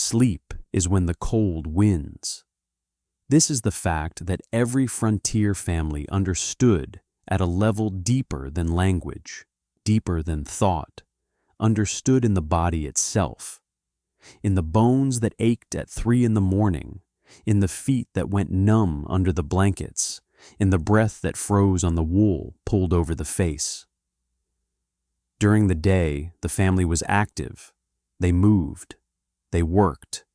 Sleep is when the cold wins. This is the fact that every frontier family understood at a level deeper than language, deeper than thought, understood in the body itself, in the bones that ached at 3 a.m, in the feet that went numb under the blankets, in the breath that froze on the wool pulled over the face. During the day, the family was active. They moved. They worked.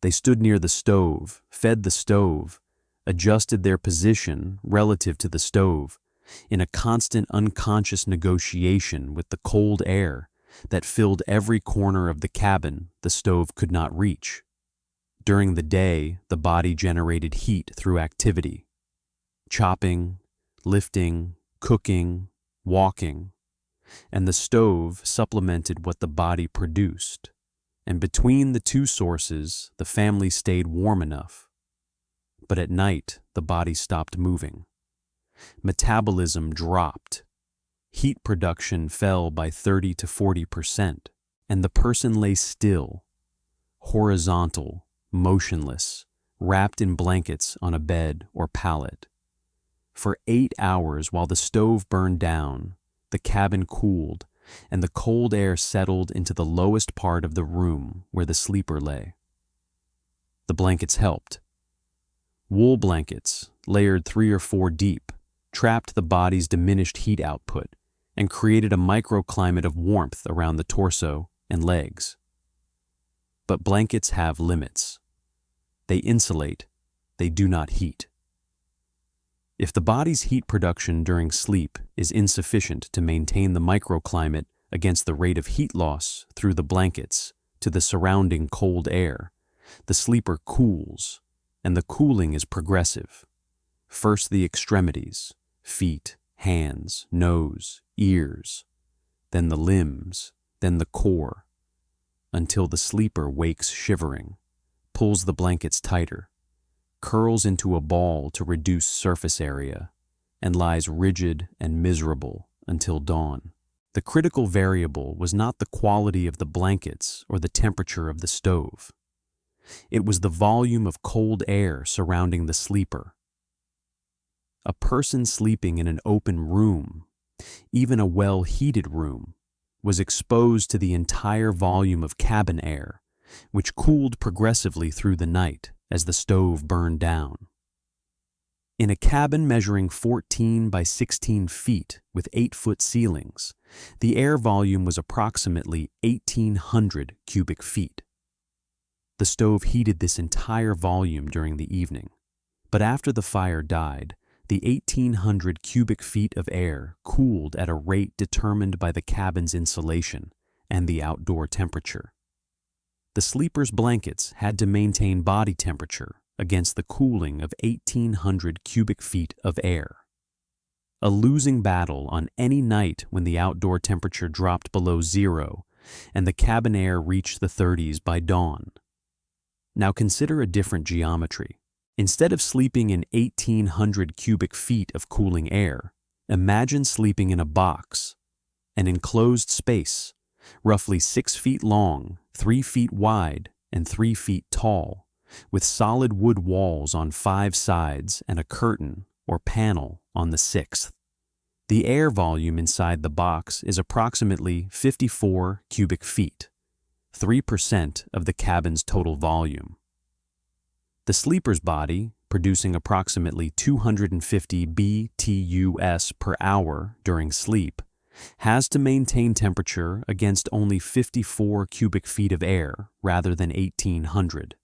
They stood near the stove, fed the stove, adjusted their position relative to the stove, in a constant unconscious negotiation with the cold air that filled every corner of the cabin the stove could not reach. During the day, the body generated heat through activity, chopping, lifting, cooking, walking, and the stove supplemented what the body produced. And between the two sources, the family stayed warm enough. But at night, the body stopped moving. Metabolism dropped. Heat production fell by 30 to 40%, and the person lay still, horizontal, motionless, wrapped in blankets on a bed or pallet. For 8 hours while the stove burned down, the cabin cooled, and the cold air settled into the lowest part of the room where the sleeper lay. The blankets helped. Wool blankets, layered 3 or 4 deep, trapped the body's diminished heat output and created a microclimate of warmth around the torso and legs. But blankets have limits. They insulate, they do not heat. If the body's heat production during sleep is insufficient to maintain the microclimate against the rate of heat loss through the blankets to the surrounding cold air, the sleeper cools, and the cooling is progressive. First the extremities, feet, hands, nose, ears, then the limbs, then the core, until the sleeper wakes shivering, pulls the blankets tighter, curls into a ball to reduce surface area, and lies rigid and miserable until dawn. The critical variable was not the quality of the blankets or the temperature of the stove. It was the volume of cold air surrounding the sleeper. A person sleeping in an open room, even a well-heated room, was exposed to the entire volume of cabin air, which cooled progressively through the night as the stove burned down. In a cabin measuring 14 by 16 feet with 8-foot ceilings, the air volume was approximately 1,800 cubic feet. The stove heated this entire volume during the evening, but after the fire died, the 1,800 cubic feet of air cooled at a rate determined by the cabin's insulation and the outdoor temperature. The sleeper's blankets had to maintain body temperature against the cooling of 1,800 cubic feet of air. A losing battle on any night when the outdoor temperature dropped below 0 and the cabin air reached the 30s by dawn. Now consider a different geometry. Instead of sleeping in 1,800 cubic feet of cooling air, imagine sleeping in a box, an enclosed space, roughly 6 feet long, 3 feet wide, and 3 feet tall, with solid wood walls on 5 sides and a curtain or panel on the 6th. The air volume inside the box is approximately 54 cubic feet, 3% of the cabin's total volume. The sleeper's body, producing approximately 250 BTUs per hour during sleep, has to maintain temperature against only 54 cubic feet of air rather than 1,800.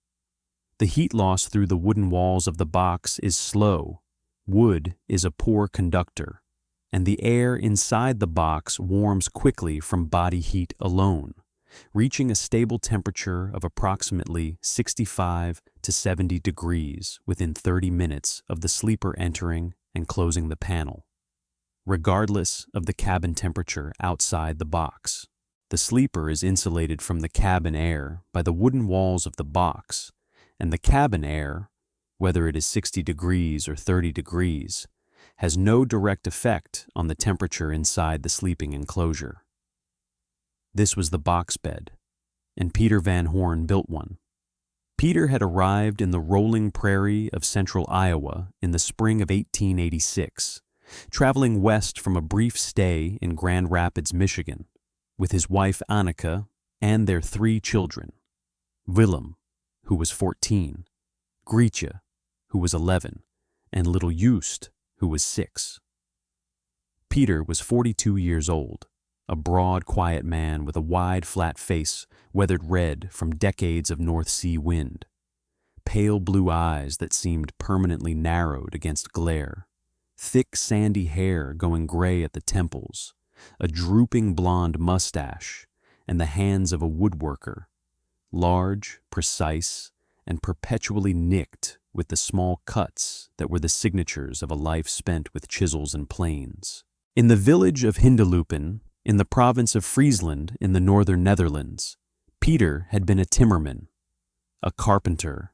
The heat loss through the wooden walls of the box is slow. Wood is a poor conductor, and the air inside the box warms quickly from body heat alone, reaching a stable temperature of approximately 65 to 70 degrees within 30 minutes of the sleeper entering and closing the panel, regardless of the cabin temperature outside the box. The sleeper is insulated from the cabin air by the wooden walls of the box, and the cabin air, whether it is 60 degrees or 30 degrees, has no direct effect on the temperature inside the sleeping enclosure. This was the box bed, and Peter Van Horn built one. Peter had arrived in the rolling prairie of central Iowa in the spring of 1886, traveling west from a brief stay in Grand Rapids, Michigan, with his wife Annika and their 3 children, Willem, who was 14, Grietje, who was 11, and little Joost, who was 6. Peter was 42 years old, a broad, quiet man with a wide, flat face weathered red from decades of North Sea wind, pale blue eyes that seemed permanently narrowed against glare, thick sandy hair going gray at the temples, a drooping blonde mustache, and the hands of a woodworker, large, precise, and perpetually nicked with the small cuts that were the signatures of a life spent with chisels and planes. In the village of Hindelopen, in the province of Friesland in the northern Netherlands, Peter had been a timmerman, a carpenter,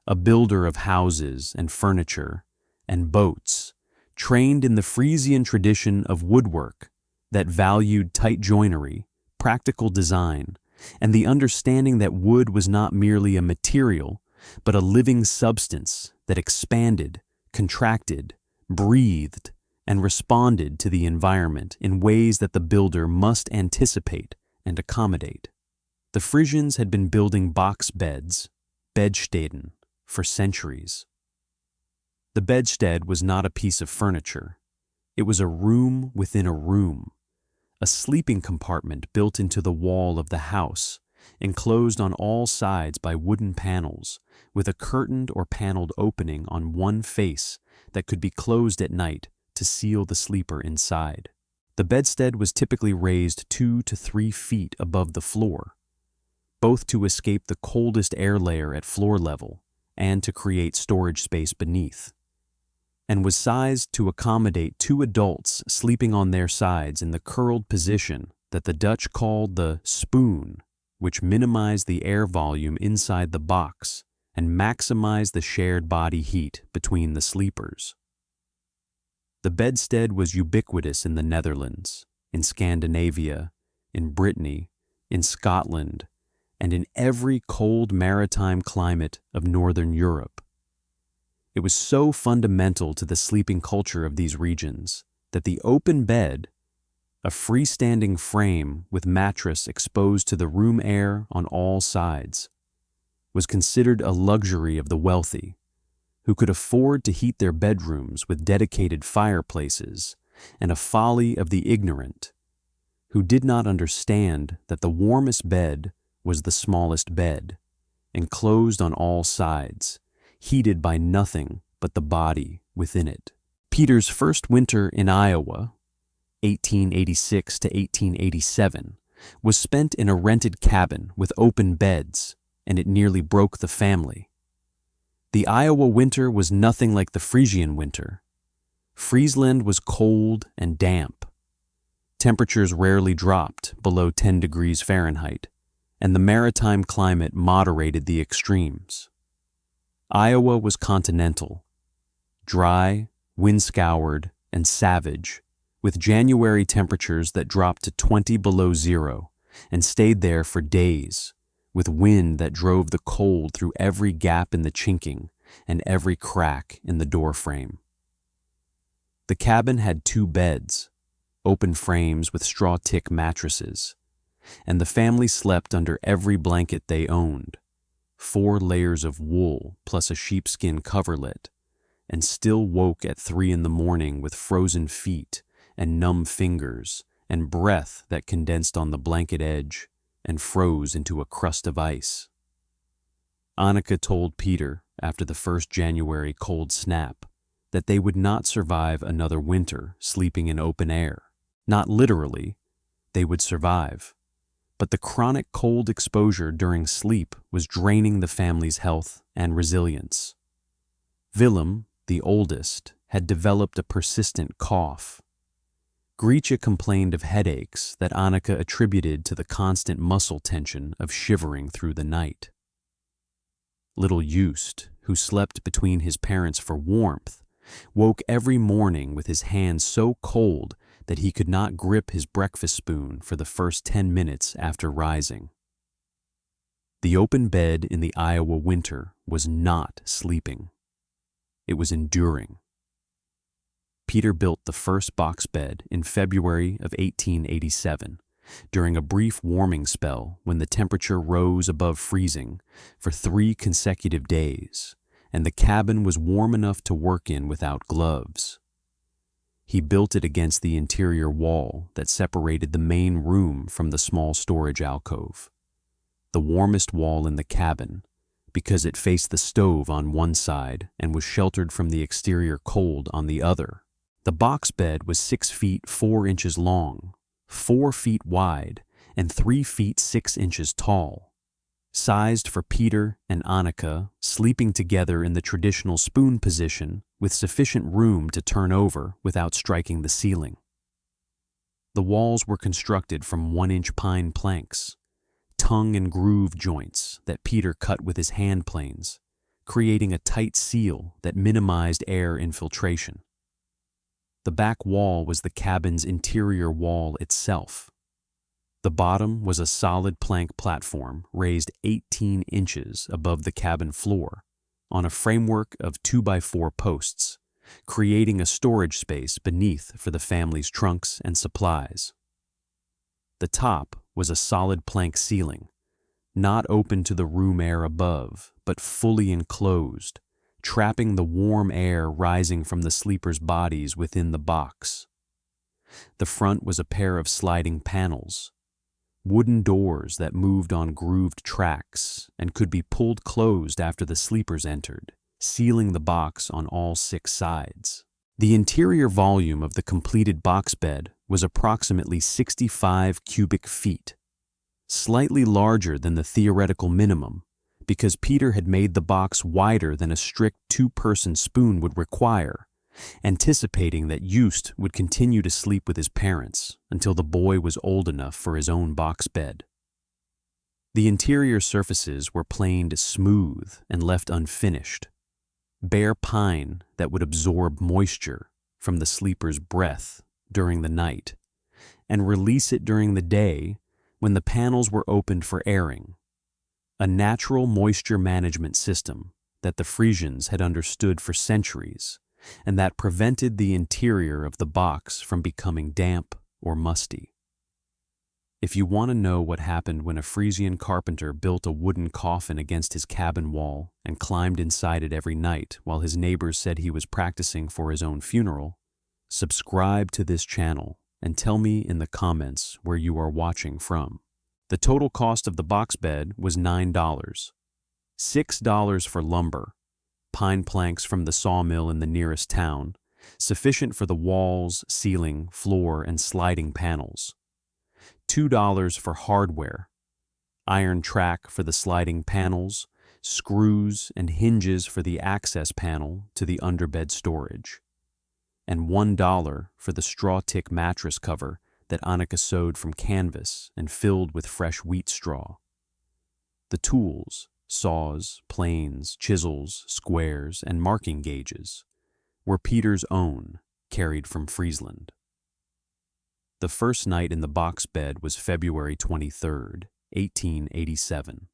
a builder of houses and furniture and boats, trained in the Frisian tradition of woodwork that valued tight joinery, practical design, and the understanding that wood was not merely a material, but a living substance that expanded, contracted, breathed, and responded to the environment in ways that the builder must anticipate and accommodate. The Frisians had been building box beds, Bedsteden, for centuries. The bedstead was not a piece of furniture. It was a room within a room, a sleeping compartment built into the wall of the house, enclosed on all sides by wooden panels, with a curtained or paneled opening on one face that could be closed at night to seal the sleeper inside. The bedstead was typically raised 2 to 3 feet above the floor, both to escape the coldest air layer at floor level and to create storage space beneath, and was sized to accommodate 2 adults sleeping on their sides in the curled position that the Dutch called the spoon, which minimized the air volume inside the box and maximized the shared body heat between the sleepers. The bedstead was ubiquitous in the Netherlands, in Scandinavia, in Brittany, in Scotland, and in every cold maritime climate of Northern Europe. It was so fundamental to the sleeping culture of these regions that the open bed, a freestanding frame with mattress exposed to the room air on all sides, was considered a luxury of the wealthy, who could afford to heat their bedrooms with dedicated fireplaces, and a folly of the ignorant, who did not understand that the warmest bed was the smallest bed, enclosed on all sides, heated by nothing but the body within it. Peter's first winter in Iowa, 1886 to 1887, was spent in a rented cabin with open beds, and it nearly broke the family. The Iowa winter was nothing like the Frisian winter. Friesland was cold and damp. Temperatures rarely dropped below 10 degrees Fahrenheit, and the maritime climate moderated the extremes. Iowa was continental, dry, wind-scoured, and savage, with January temperatures that dropped to 20 below zero and stayed there for days, with wind that drove the cold through every gap in the chinking and every crack in the door frame. The cabin had 2 beds, open frames with straw tick mattresses, and the family slept under every blanket they owned, 4 layers of wool plus a sheepskin coverlet, and still woke at 3 in the morning with frozen feet and numb fingers and breath that condensed on the blanket edge and froze into a crust of ice. Annika told Peter after the first January cold snap that they would not survive another winter sleeping in open air. Not literally, they would survive, but the chronic cold exposure during sleep was draining the family's health and resilience. Willem, the oldest, had developed a persistent cough. Grietje complained of headaches that Annika attributed to the constant muscle tension of shivering through the night. Little Joost, who slept between his parents for warmth, woke every morning with his hands so cold that he could not grip his breakfast spoon for the first 10 minutes after rising. The open bed in the Iowa winter was not sleeping. It was enduring. Peter built the first box bed in February of 1887, during a brief warming spell when the temperature rose above freezing for 3 consecutive days, and the cabin was warm enough to work in without gloves. He built it against the interior wall that separated the main room from the small storage alcove, the warmest wall in the cabin, because it faced the stove on one side and was sheltered from the exterior cold on the other. The box bed was 6 feet 4 inches long, 4 feet wide, and 3 feet 6 inches tall, sized for Peter and Annika sleeping together in the traditional spoon position with sufficient room to turn over without striking the ceiling. The walls were constructed from 1-inch pine planks, tongue and groove joints that Peter cut with his hand planes, creating a tight seal that minimized air infiltration. The back wall was the cabin's interior wall itself. The bottom was a solid plank platform raised 18 inches above the cabin floor on a framework of 2x4 posts, creating a storage space beneath for the family's trunks and supplies. The top was a solid plank ceiling, not open to the room air above, but fully enclosed, trapping the warm air rising from the sleepers' bodies within the box. The front was a pair of sliding panels, wooden doors that moved on grooved tracks and could be pulled closed after the sleepers entered, sealing the box on all 6 sides. The interior volume of the completed box bed was approximately 65 cubic feet, slightly larger than the theoretical minimum, because Peter had made the box wider than a strict 2-person spoon would require, anticipating that Just would continue to sleep with his parents until the boy was old enough for his own box bed. The interior surfaces were planed smooth and left unfinished, bare pine that would absorb moisture from the sleeper's breath during the night and release it during the day when the panels were opened for airing, a natural moisture management system that the Frisians had understood for centuries and that prevented the interior of the box from becoming damp or musty. If you want to know what happened when a Frisian carpenter built a wooden coffin against his cabin wall and climbed inside it every night while his neighbors said he was practicing for his own funeral, subscribe to this channel and tell me in the comments where you are watching from. The total cost of the box bed was $9, $6 for lumber, pine planks from the sawmill in the nearest town, sufficient for the walls, ceiling, floor, and sliding panels, $2 for hardware, iron track for the sliding panels, screws and hinges for the access panel to the underbed storage, and $1 for the straw tick mattress cover that Annika sewed from canvas and filled with fresh wheat straw. The tools, saws, planes, chisels, squares, and marking gauges, were Peter's own, carried from Friesland. The first night in the box bed was February 23, 1887.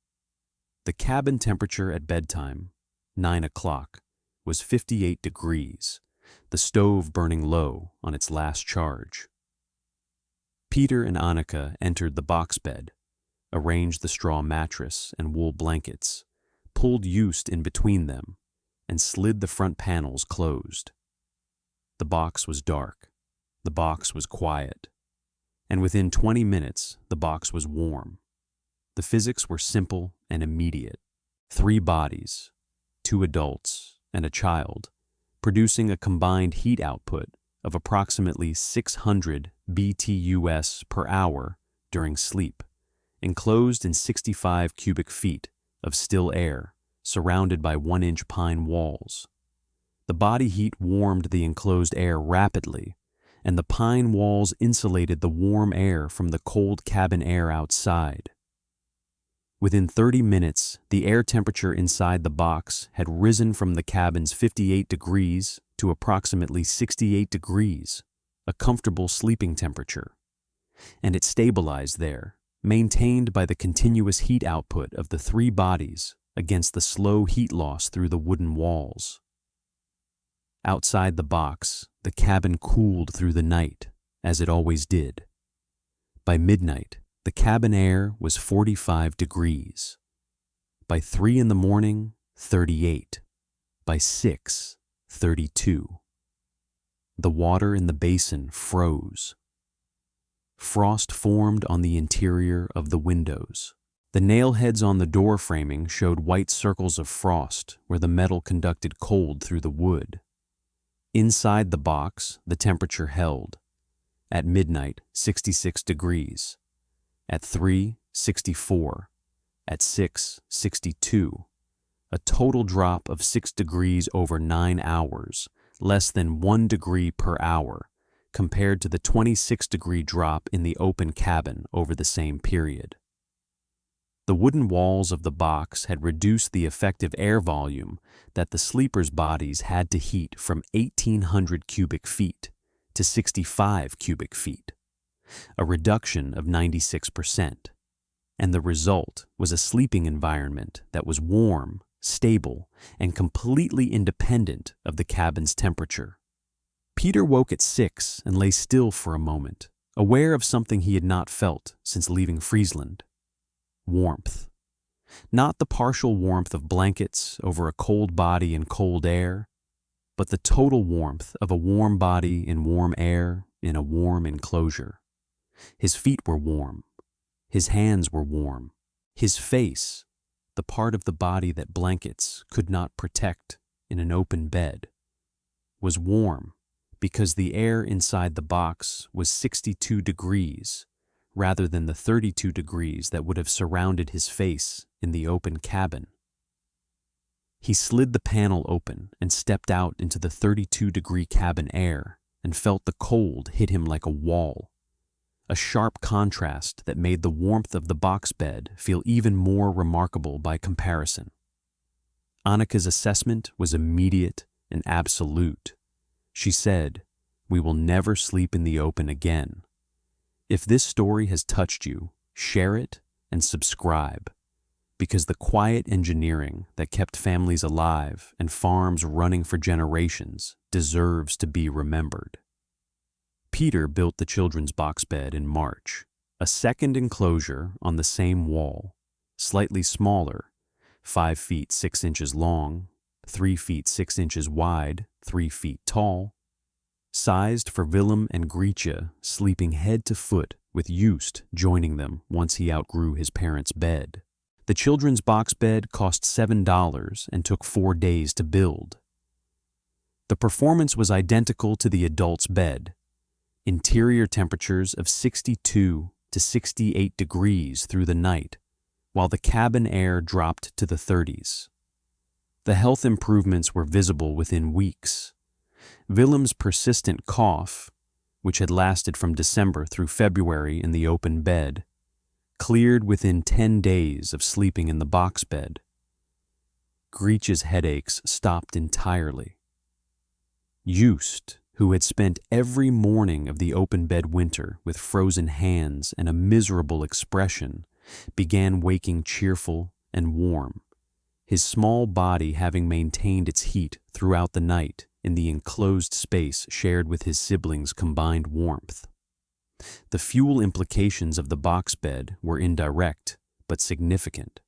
The cabin temperature at bedtime, 9 o'clock, was 58 degrees, the stove burning low on its last charge. Peter and Annika entered the box bed, arranged the straw mattress and wool blankets, pulled Just in between them, and slid the front panels closed. The box was dark. The box was quiet. And within 20 minutes, the box was warm. The physics were simple and immediate. 3 bodies, 2 adults, and a child, producing a combined heat output of approximately 600 BTUs per hour during sleep, enclosed in 65 cubic feet of still air, surrounded by 1-inch pine walls. The body heat warmed the enclosed air rapidly, and the pine walls insulated the warm air from the cold cabin air outside. Within 30 minutes, the air temperature inside the box had risen from the cabin's 58 degrees to approximately 68 degrees, a comfortable sleeping temperature, and it stabilized there, maintained by the continuous heat output of the three bodies against the slow heat loss through the wooden walls. Outside the box, the cabin cooled through the night, as it always did. By midnight, the cabin air was 45 degrees. By 3 in the morning, 38. By 6, 32. The water in the basin froze. Frost formed on the interior of the windows. The nail heads on the door framing showed white circles of frost where the metal conducted cold through the wood. Inside the box, the temperature held. At midnight, 66 degrees. At 3, 64. At 6, 62. A total drop of 6 degrees over 9 hours, less than 1 degree per hour, compared to the 26-degree drop in the open cabin over the same period. The wooden walls of the box had reduced the effective air volume that the sleepers' bodies had to heat from 1,800 cubic feet to 65 cubic feet, a reduction of 96%, and the result was a sleeping environment that was warm, stable, and completely independent of the cabin's temperature. Peter woke at 6 and lay still for a moment, aware of something he had not felt since leaving Friesland. Warmth. Not the partial warmth of blankets over a cold body in cold air, but the total warmth of a warm body in warm air in a warm enclosure. His feet were warm. His hands were warm. His face, the part of the body that blankets could not protect in an open bed, was warm because the air inside the box was 62 degrees rather than the 32 degrees that would have surrounded his face in the open cabin. He slid the panel open and stepped out into the 32-degree cabin air and felt the cold hit him like a wall, a sharp contrast that made the warmth of the box bed feel even more remarkable by comparison. Annika's assessment was immediate and absolute. She said, "We will never sleep in the open again." If this story has touched you, share it and subscribe, because the quiet engineering that kept families alive and farms running for generations deserves to be remembered. Peter built the children's box bed in March, a second enclosure on the same wall, slightly smaller, 5 feet 6 inches long, 3 feet 6 inches wide, 3 feet tall, sized for Willem and Grietje sleeping head to foot with Joost joining them once he outgrew his parents' bed. The children's box bed cost $7 and took 4 days to build. The performance was identical to the adult's bed, interior temperatures of 62 to 68 degrees through the night, while the cabin air dropped to the 30s. The health improvements were visible within weeks. Willem's persistent cough, which had lasted from December through February in the open bed, cleared within 10 days of sleeping in the box bed. Grietje's headaches stopped entirely. Joost, who had spent every morning of the open bed winter with frozen hands and a miserable expression, began waking cheerful and warm, his small body having maintained its heat throughout the night in the enclosed space shared with his siblings' combined warmth. The fuel implications of the box bed were indirect but significant.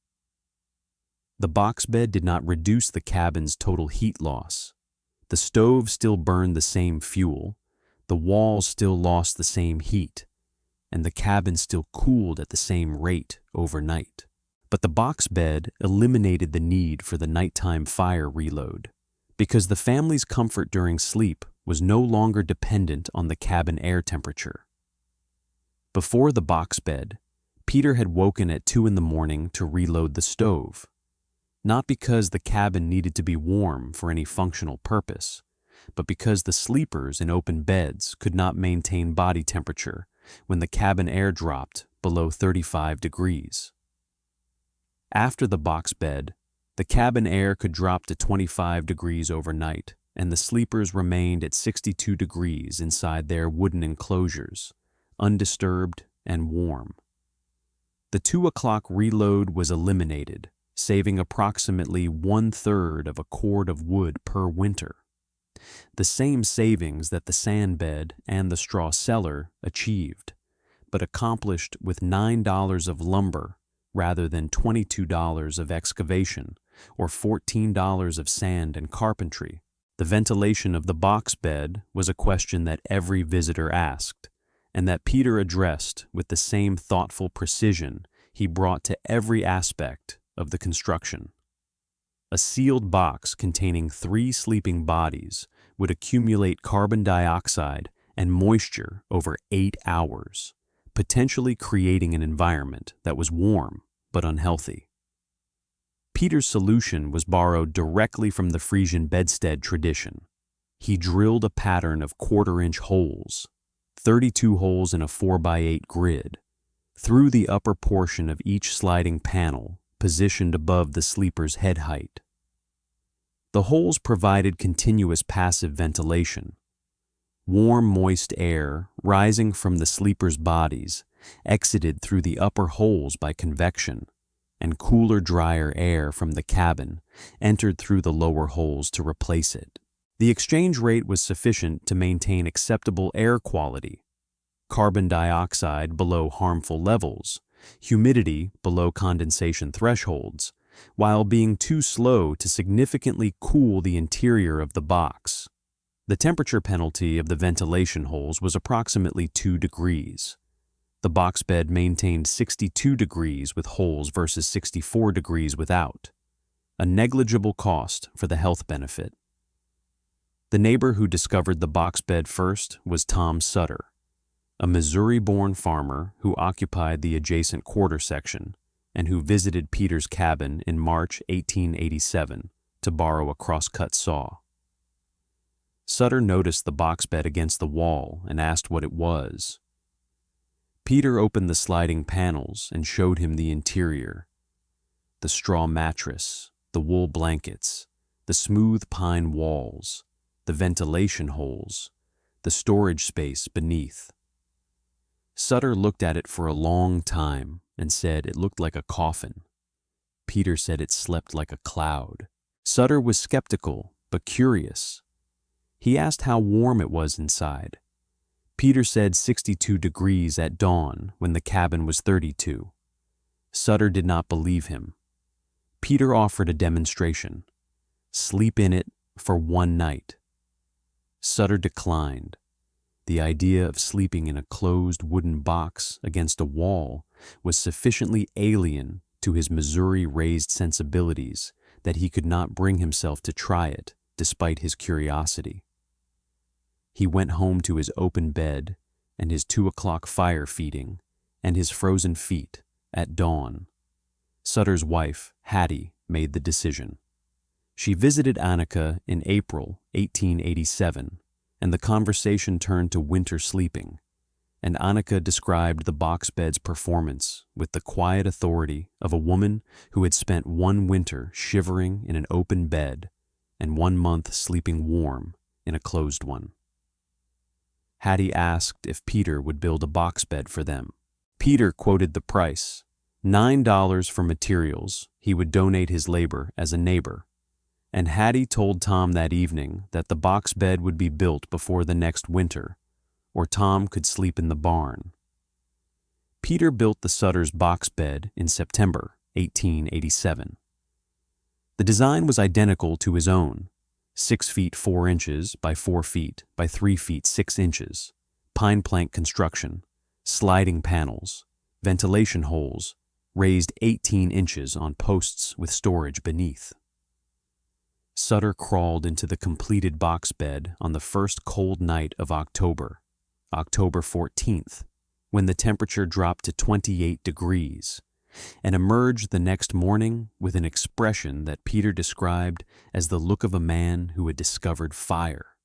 The box bed did not reduce the cabin's total heat loss. The stove still burned the same fuel, the walls still lost the same heat, and the cabin still cooled at the same rate overnight. But the box bed eliminated the need for the nighttime fire reload, because the family's comfort during sleep was no longer dependent on the cabin air temperature. Before the box bed, Peter had woken at 2 in the morning to reload the stove, not because the cabin needed to be warm for any functional purpose, but because the sleepers in open beds could not maintain body temperature when the cabin air dropped below 35 degrees. After the box bed, the cabin air could drop to 25 degrees overnight, and the sleepers remained at 62 degrees inside their wooden enclosures, undisturbed and warm. The 2 o'clock reload was eliminated, saving approximately 1/3 of a cord of wood per winter. The same savings that the sand bed and the straw cellar achieved, but accomplished with $9 of lumber rather than $22 of excavation or $14 of sand and carpentry. The ventilation of the box bed was a question that every visitor asked, and that Peter addressed with the same thoughtful precision he brought to every aspect of the construction. A sealed box containing 3 sleeping bodies would accumulate carbon dioxide and moisture over 8 hours, potentially creating an environment that was warm but unhealthy. Peter's solution was borrowed directly from the Frisian bedstead tradition. He drilled a pattern of 1/4-inch holes, 32 holes in a 4x8 grid, through the upper portion of each sliding panel positioned above the sleeper's head height. The holes provided continuous passive ventilation. Warm, moist air rising from the sleeper's bodies exited through the upper holes by convection, and cooler, drier air from the cabin entered through the lower holes to replace it. The exchange rate was sufficient to maintain acceptable air quality, carbon dioxide below harmful levels, humidity below condensation thresholds, while being too slow to significantly cool the interior of the box. The temperature penalty of the ventilation holes was approximately 2 degrees. The box bed maintained 62 degrees with holes versus 64 degrees without, a negligible cost for the health benefit. The neighbor who discovered the box bed first was Tom Sutter, a Missouri-born farmer who occupied the adjacent quarter section and who visited Peter's cabin in March 1887 to borrow a crosscut saw. Sutter noticed the box bed against the wall and asked what it was. Peter opened the sliding panels and showed him the interior: the straw mattress, the wool blankets, the smooth pine walls, the ventilation holes, the storage space beneath. Sutter looked at it for a long time and said it looked like a coffin. Peter said it slept like a cloud. Sutter was skeptical but curious. He asked how warm it was inside. Peter said 62 degrees at dawn when the cabin was 32. Sutter did not believe him. Peter offered a demonstration. Sleep in it for 1 night. Sutter declined. The idea of sleeping in a closed wooden box against a wall was sufficiently alien to his Missouri-raised sensibilities that he could not bring himself to try it despite his curiosity. He went home to his open bed and his 2 o'clock fire feeding and his frozen feet at dawn. Sutter's wife, Hattie, made the decision. She visited Annika in April 1887, and the conversation turned to winter sleeping, and Annika described the box bed's performance with the quiet authority of a woman who had spent 1 winter shivering in an open bed and 1 month sleeping warm in a closed one. Hattie asked if Peter would build a box bed for them. Peter quoted the price, $9 for materials. He would donate his labor as a neighbor. And Hattie told Tom that evening that the box bed would be built before the next winter, or Tom could sleep in the barn. Peter built the Sutter's box bed in September 1887. The design was identical to his own: 6 feet 4 inches by 4 feet by 3 feet 6 inches, pine plank construction, sliding panels, ventilation holes, raised 18 inches on posts with storage beneath. Sutter crawled into the completed box bed on the first cold night of October, October 14th, when the temperature dropped to 28 degrees, and emerged the next morning with an expression that Peter described as the look of a man who had discovered fire.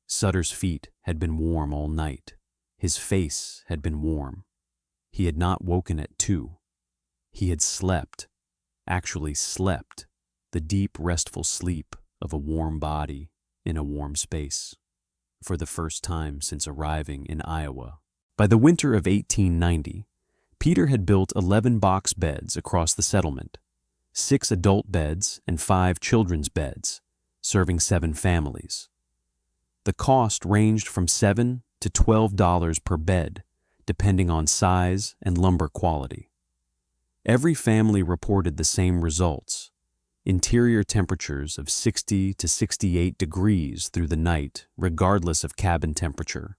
Sutter's feet had been warm all night. His face had been warm. He had not woken at 2. He had slept, actually slept, the deep, restful sleep of a warm body in a warm space, for the first time since arriving in Iowa. By the winter of 1890, Peter had built 11 box beds across the settlement, 6 adult beds and 5 children's beds, serving 7 families. The cost ranged from $7 to $12 per bed, depending on size and lumber quality. Every family reported the same results: interior temperatures of 60 to 68 degrees through the night, regardless of cabin temperature,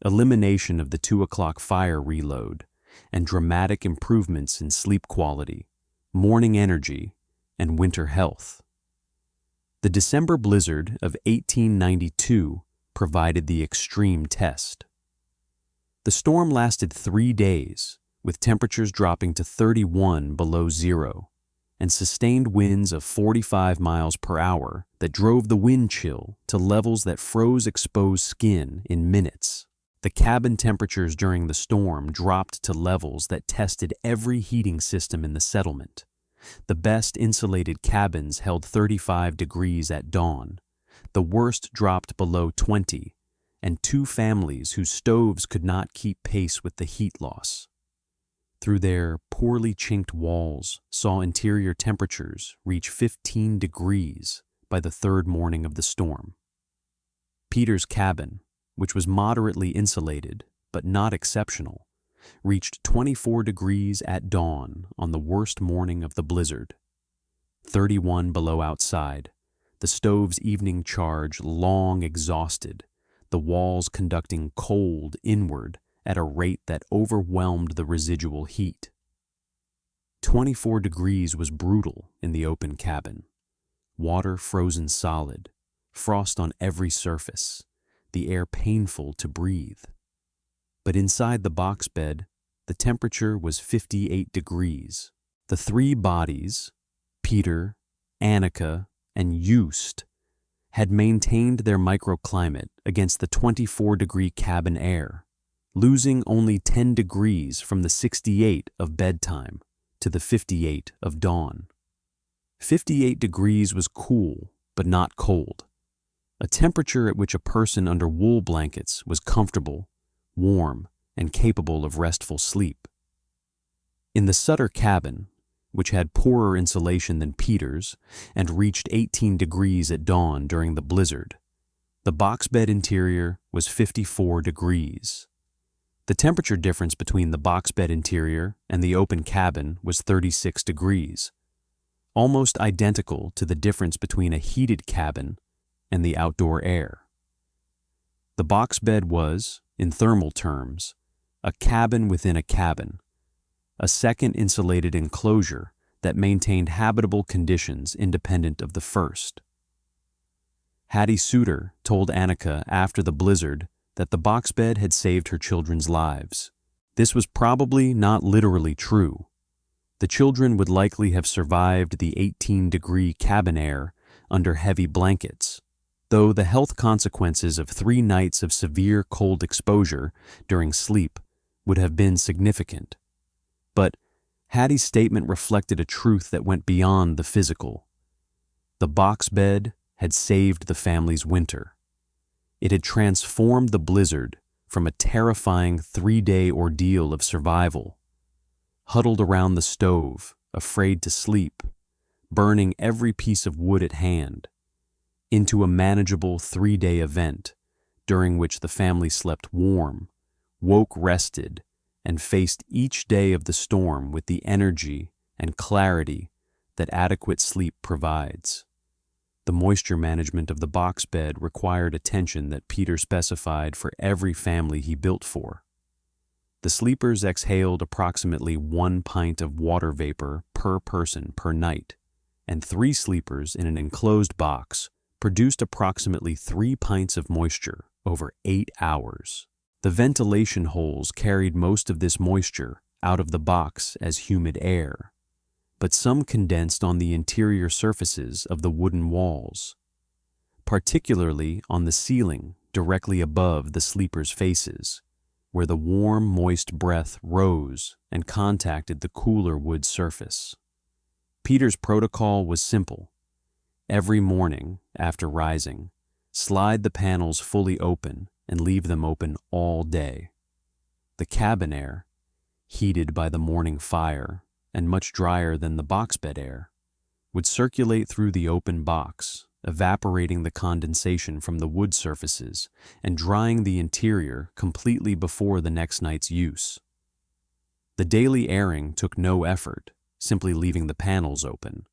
elimination of the 2 o'clock fire reload, and dramatic improvements in sleep quality, morning energy, and winter health. The December blizzard of 1892 provided the extreme test. The storm lasted 3 days, with temperatures dropping to 31 below zero, and sustained winds of 45 miles per hour that drove the wind chill to levels that froze exposed skin in minutes. The cabin temperatures during the storm dropped to levels that tested every heating system in the settlement. The best insulated cabins held 35 degrees at dawn. The worst dropped below 20, and 2 families whose stoves could not keep pace with the heat loss. Through their poorly chinked walls, saw interior temperatures reach 15 degrees by the 3rd morning of the storm. Peter's cabin, which was moderately insulated but not exceptional, reached 24 degrees at dawn on the worst morning of the blizzard. 31 below outside, the stove's evening charge long exhausted, the walls conducting cold inward at a rate that overwhelmed the residual heat. 24 degrees was brutal in the open cabin. Water frozen solid, frost on every surface, the air painful to breathe. But inside the box bed, the temperature was 58 degrees. The 3 bodies, Peter, Annika, and Just, had maintained their microclimate against the 24-degree cabin air, losing only 10 degrees from the 68 of bedtime to the 58 of dawn. 58 degrees was cool, but not cold, a temperature at which a person under wool blankets was comfortable, warm, and capable of restful sleep. In the Sutter cabin, which had poorer insulation than Peter's and reached 18 degrees at dawn during the blizzard, the box bed interior was 54 degrees. The temperature difference between the box bed interior and the open cabin was 36 degrees, almost identical to the difference between a heated cabin and the outdoor air. The box bed was, in thermal terms, a cabin within a cabin, a second insulated enclosure that maintained habitable conditions independent of the first. Hattie Suter told Annika after the blizzard that the box bed had saved her children's lives. This was probably not literally true. The children would likely have survived the 18-degree cabin air under heavy blankets, though the health consequences of 3 nights of severe cold exposure during sleep would have been significant. But Hattie's statement reflected a truth that went beyond the physical. The box bed had saved the family's winter. It had transformed the blizzard from a terrifying 3-day ordeal of survival, huddled around the stove, afraid to sleep, burning every piece of wood at hand, into a manageable 3-day event during which the family slept warm, woke rested, and faced each day of the storm with the energy and clarity that adequate sleep provides. The moisture management of the box bed required attention that Peter specified for every family he built for. The sleepers exhaled approximately 1 pint of water vapor per person per night, and 3 sleepers in an enclosed box produced approximately 3 pints of moisture over 8 hours. The ventilation holes carried most of this moisture out of the box as humid air, but some condensed on the interior surfaces of the wooden walls, particularly on the ceiling directly above the sleepers' faces, where the warm, moist breath rose and contacted the cooler wood surface. Peter's protocol was simple. Every morning, after rising, slide the panels fully open and leave them open all day. The cabin air, heated by the morning fire and much drier than the box bed air, would circulate through the open box, evaporating the condensation from the wood surfaces and drying the interior completely before the next night's use. The daily airing took no effort, simply leaving the panels open,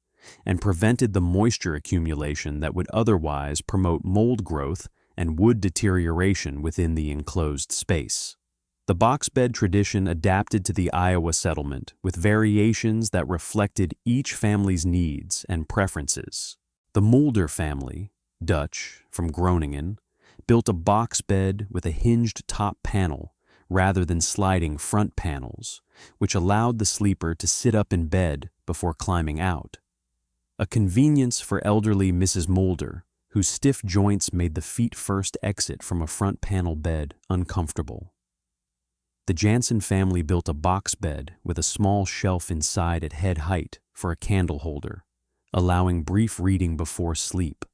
and prevented the moisture accumulation that would otherwise promote mold growth and wood deterioration within the enclosed space. The box bed tradition adapted to the Iowa settlement with variations that reflected each family's needs and preferences. The Mulder family, Dutch, from Groningen, built a box bed with a hinged top panel rather than sliding front panels, which allowed the sleeper to sit up in bed before climbing out. A convenience for elderly Mrs. Mulder, whose stiff joints made the feet-first exit from a front panel bed uncomfortable. The Jansen family built a box bed with a small shelf inside at head height for a candle holder, allowing brief reading before sleep,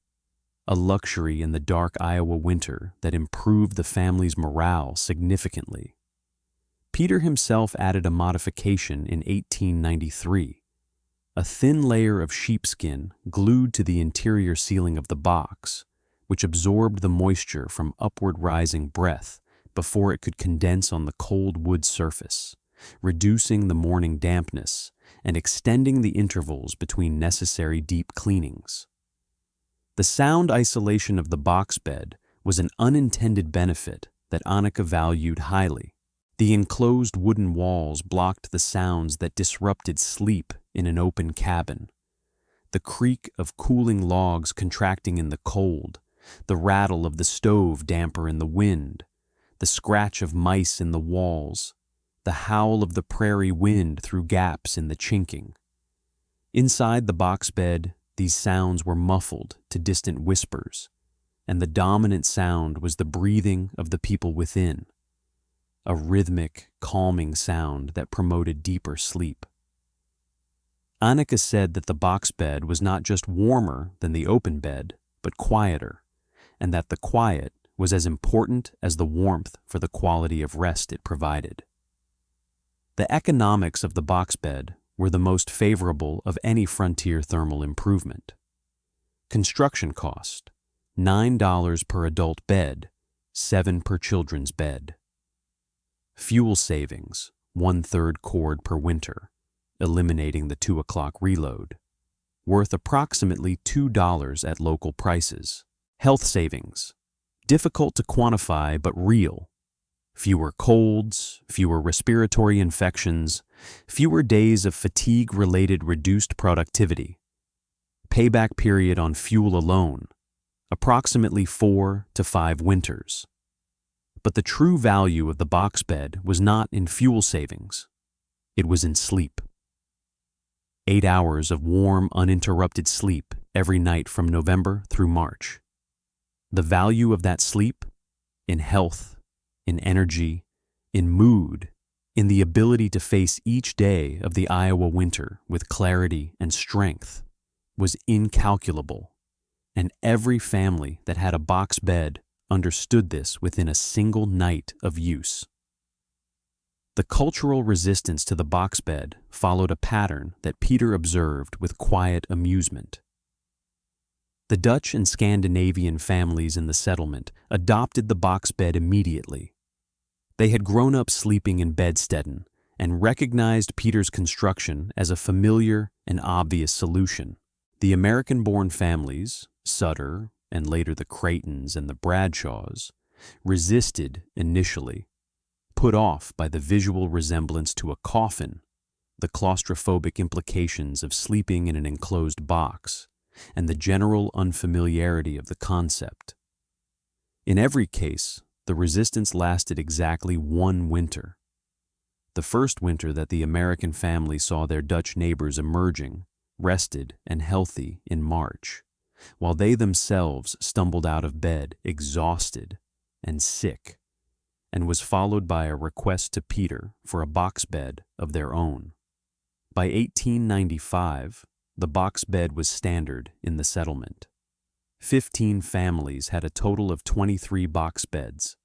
a luxury in the dark Iowa winter that improved the family's morale significantly. Peter himself added a modification in 1893, a thin layer of sheepskin glued to the interior ceiling of the box, which absorbed the moisture from upward rising breath before it could condense on the cold wood surface, reducing the morning dampness and extending the intervals between necessary deep cleanings. The sound isolation of the box bed was an unintended benefit that Annika valued highly. The enclosed wooden walls blocked the sounds that disrupted sleep in an open cabin. The creak of cooling logs contracting in the cold, the rattle of the stove damper in the wind, the scratch of mice in the walls, the howl of the prairie wind through gaps in the chinking. Inside the box bed, these sounds were muffled to distant whispers, and the dominant sound was the breathing of the people within, a rhythmic, calming sound that promoted deeper sleep. Annika said that the box bed was not just warmer than the open bed, but quieter, and that the quiet was as important as the warmth for the quality of rest it provided. The economics of the box bed were the most favorable of any frontier thermal improvement. Construction cost, $9 per adult bed, $7 per children's bed. Fuel savings, 1/3 cord per winter, eliminating the 2 o'clock reload, worth approximately $2 at local prices. Health savings, difficult to quantify but real. Fewer colds, fewer respiratory infections, fewer days of fatigue-related reduced productivity. Payback period on fuel alone, approximately 4 to 5 winters. But the true value of the box bed was not in fuel savings. It was in sleep. 8 hours of warm, uninterrupted sleep every night from November through March. The value of that sleep? In health, in energy, in mood, in the ability to face each day of the Iowa winter with clarity and strength, was incalculable, and every family that had a box bed understood this within a single night of use. The cultural resistance to the box bed followed a pattern that Peter observed with quiet amusement. The Dutch and Scandinavian families in the settlement adopted the box bed immediately. They had grown up sleeping in Bedstede and recognized Peter's construction as a familiar and obvious solution. The American-born families, Sutter, and later the Creightons and the Bradshaws, resisted initially, put off by the visual resemblance to a coffin, the claustrophobic implications of sleeping in an enclosed box, and the general unfamiliarity of the concept. In every case, the resistance lasted exactly 1 winter. The first winter that the American family saw their Dutch neighbors emerging, rested and healthy in March, while they themselves stumbled out of bed exhausted and sick, and was followed by a request to Peter for a box bed of their own. By 1895, the box bed was standard in the settlement. 15 families had a total of 23 box beds.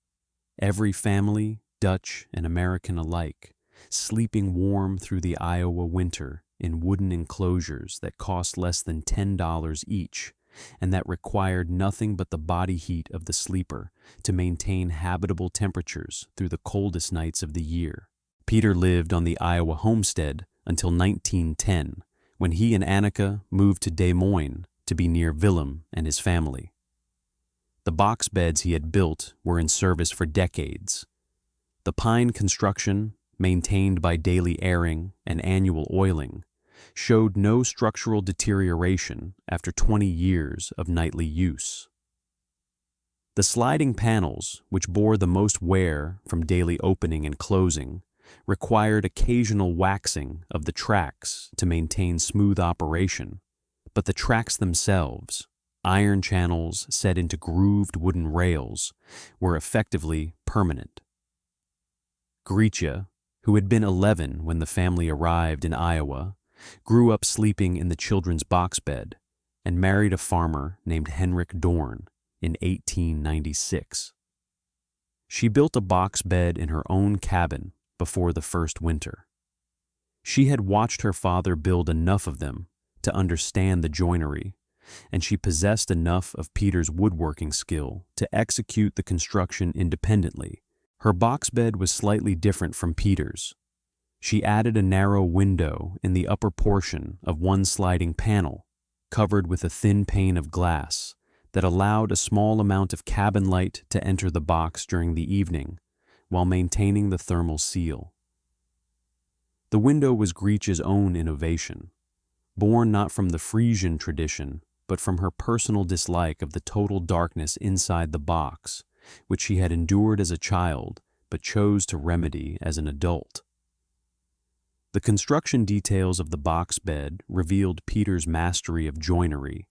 Every family, Dutch and American alike, sleeping warm through the Iowa winter in wooden enclosures that cost less than $10 each and that required nothing but the body heat of the sleeper to maintain habitable temperatures through the coldest nights of the year. Peter lived on the Iowa homestead until 1910, when he and Annika moved to Des Moines to be near Willem and his family. The box beds he had built were in service for decades. The pine construction, maintained by daily airing and annual oiling, showed no structural deterioration after 20 years of nightly use. The sliding panels, which bore the most wear from daily opening and closing, required occasional waxing of the tracks to maintain smooth operation, but the tracks themselves, iron channels set into grooved wooden rails, were effectively permanent. Gretja, who had been 11 when the family arrived in Iowa, grew up sleeping in the children's box bed and married a farmer named Henrik Dorn in 1896. She built a box bed in her own cabin before the first winter. She had watched her father build enough of them to understand the joinery, and she possessed enough of Peter's woodworking skill to execute the construction independently. Her box bed was slightly different from Peter's. She added a narrow window in the upper portion of one sliding panel, covered with a thin pane of glass that allowed a small amount of cabin light to enter the box during the evening, while maintaining the thermal seal. The window was Gretja's own innovation, born not from the Frisian tradition, but from her personal dislike of the total darkness inside the box, which she had endured as a child but chose to remedy as an adult. The construction details of the box bed revealed Peter's mastery of joinery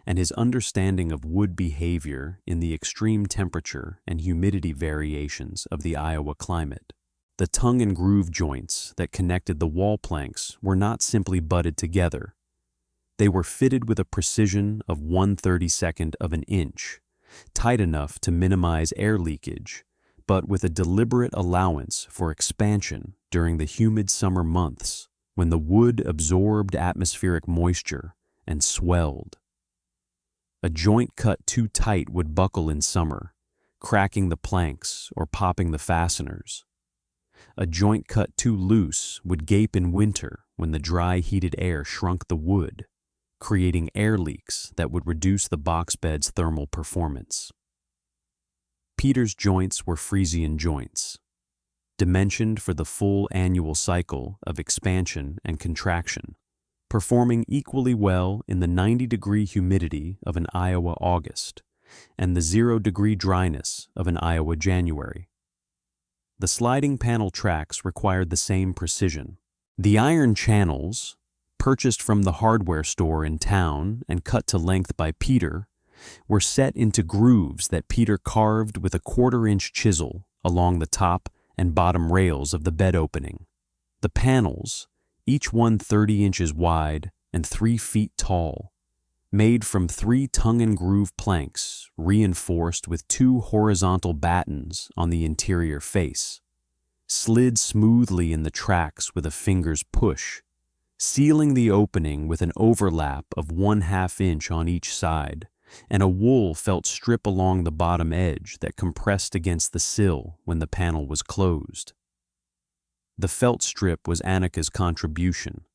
and his understanding of wood behavior in the extreme temperature and humidity variations of the Iowa climate. The tongue and groove joints that connected the wall planks were not simply butted together. They were fitted with a precision of 1/32 of an inch, tight enough to minimize air leakage, but with a deliberate allowance for expansion during the humid summer months when the wood absorbed atmospheric moisture and swelled. A joint cut too tight would buckle in summer, cracking the planks or popping the fasteners. A joint cut too loose would gape in winter when the dry, heated air shrunk the wood, creating air leaks that would reduce the box bed's thermal performance. Peter's joints were Frisian joints, dimensioned for the full annual cycle of expansion and contraction, performing equally well in the 90-degree humidity of an Iowa August and the 0-degree dryness of an Iowa January. The sliding panel tracks required the same precision. The iron channels, purchased from the hardware store in town and cut to length by Peter, were set into grooves that Peter carved with a 1/4-inch chisel along the top and bottom rails of the bed opening. The panels, each one 30 inches wide and 3 feet tall, made from 3 tongue and groove planks reinforced with 2 horizontal battens on the interior face, slid smoothly in the tracks with a finger's push, sealing the opening with an overlap of 1/2 inch on each side, and a wool felt strip along the bottom edge that compressed against the sill when the panel was closed. The felt strip was Annika's contribution.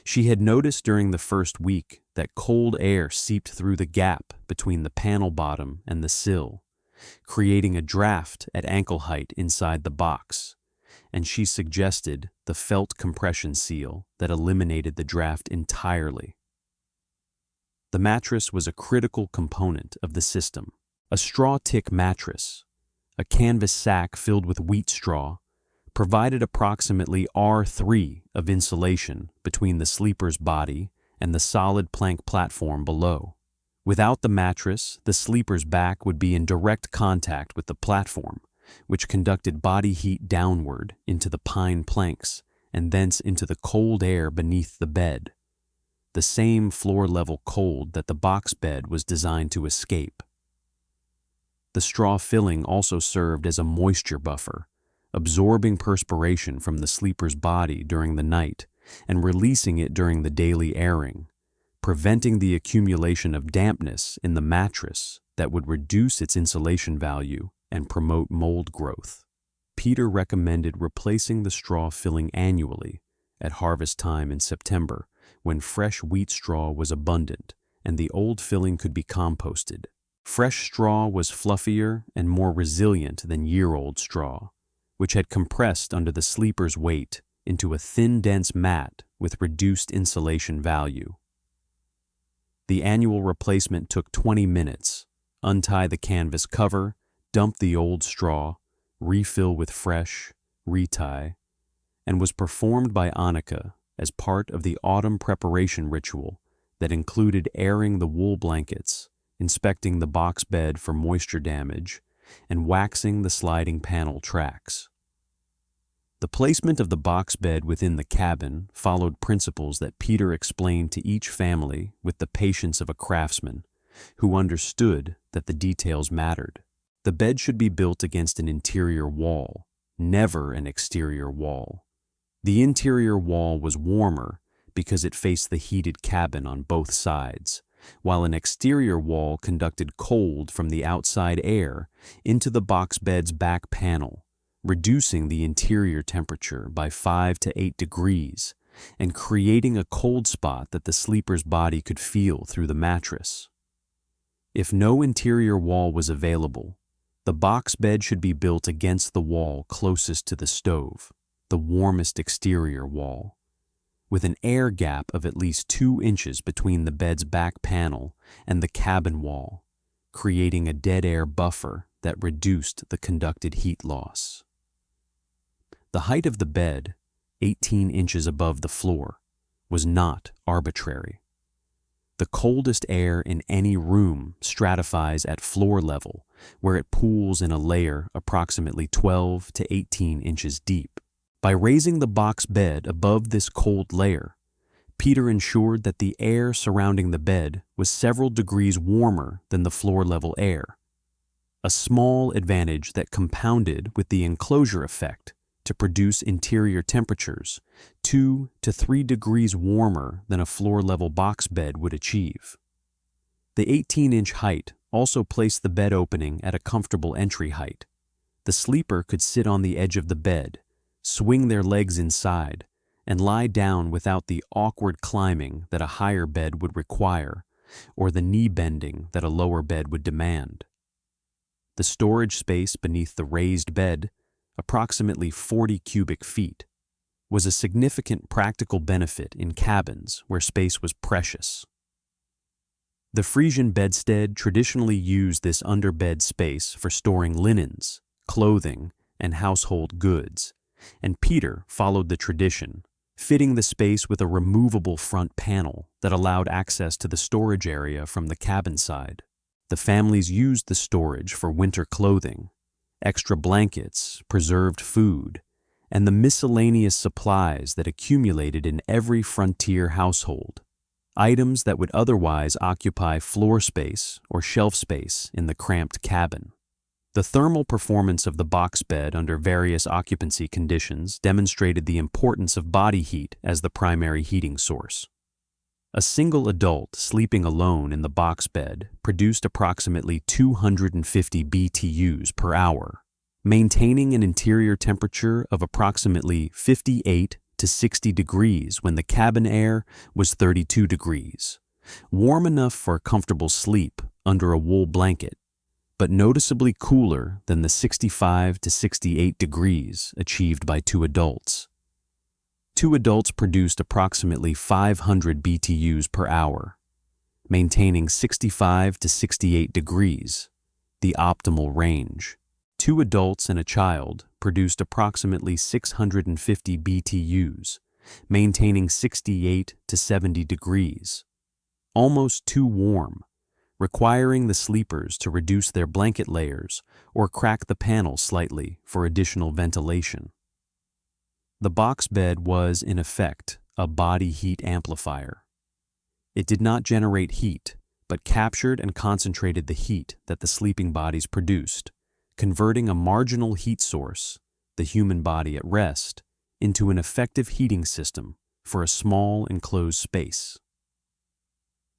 She had noticed during the first week that cold air seeped through the gap between the panel bottom and the sill, creating a draft at ankle height inside the box, and she suggested the felt compression seal that eliminated the draft entirely. The mattress was a critical component of the system. A straw tick mattress, a canvas sack filled with wheat straw, provided approximately R3 of insulation between the sleeper's body and the solid plank platform below. Without the mattress, the sleeper's back would be in direct contact with the platform, which conducted body heat downward into the pine planks and thence into the cold air beneath the bed, the same floor-level cold that the box bed was designed to escape. The straw filling also served as a moisture buffer, absorbing perspiration from the sleeper's body during the night and releasing it during the daily airing, preventing the accumulation of dampness in the mattress that would reduce its insulation value and promote mold growth. Peter recommended replacing the straw filling annually at harvest time in September, when fresh wheat straw was abundant and the old filling could be composted. Fresh straw was fluffier and more resilient than year-old straw, which had compressed under the sleeper's weight into a thin, dense mat with reduced insulation value. The annual replacement took 20 minutes. Untie the canvas cover, dump the old straw, refill with fresh, retie, and was performed by Annika as part of the autumn preparation ritual that included airing the wool blankets, inspecting the box bed for moisture damage, and waxing the sliding panel tracks. The placement of the box bed within the cabin followed principles that Peter explained to each family with the patience of a craftsman who understood that the details mattered. The bed should be built against an interior wall, never an exterior wall. The interior wall was warmer because it faced the heated cabin on both sides, while an exterior wall conducted cold from the outside air into the box bed's back panel, reducing the interior temperature by 5 to 8 degrees and creating a cold spot that the sleeper's body could feel through the mattress. If no interior wall was available, the box bed should be built against the wall closest to the stove, the warmest exterior wall, with an air gap of at least 2 inches between the bed's back panel and the cabin wall, creating a dead air buffer that reduced the conducted heat loss. The height of the bed, 18 inches above the floor, was not arbitrary. The coldest air in any room stratifies at floor level, where it pools in a layer approximately 12 to 18 inches deep. By raising the box bed above this cold layer, Peter ensured that the air surrounding the bed was several degrees warmer than the floor-level air, a small advantage that compounded with the enclosure effect to produce interior temperatures 2 to 3 degrees warmer than a floor-level box bed would achieve. The 18-inch height also placed the bed opening at a comfortable entry height. The sleeper could sit on the edge of the bed, swing their legs inside, and lie down without the awkward climbing that a higher bed would require or the knee bending that a lower bed would demand. The storage space beneath the raised bed, approximately 40 cubic feet, was a significant practical benefit in cabins where space was precious. The Frisian bedstead traditionally used this underbed space for storing linens, clothing, and household goods, and Peter followed the tradition, fitting the space with a removable front panel that allowed access to the storage area from the cabin side. The families used the storage for winter clothing, extra blankets, preserved food, and the miscellaneous supplies that accumulated in every frontier household, items that would otherwise occupy floor space or shelf space in the cramped cabin. The thermal performance of the box bed under various occupancy conditions demonstrated the importance of body heat as the primary heating source. A single adult sleeping alone in the box bed produced approximately 250 BTUs per hour, maintaining an interior temperature of approximately 58 to 60 degrees when the cabin air was 32 degrees, warm enough for a comfortable sleep under a wool blanket, but noticeably cooler than the 65 to 68 degrees achieved by 2 adults. 2 adults produced approximately 500 BTUs per hour, maintaining 65 to 68 degrees, the optimal range. 2 adults and a child produced approximately 650 BTUs, maintaining 68 to 70 degrees, almost too warm, requiring the sleepers to reduce their blanket layers or crack the panel slightly for additional ventilation. The box bed was, in effect, a body heat amplifier. It did not generate heat, but captured and concentrated the heat that the sleeping bodies produced, converting a marginal heat source, the human body at rest, into an effective heating system for a small enclosed space.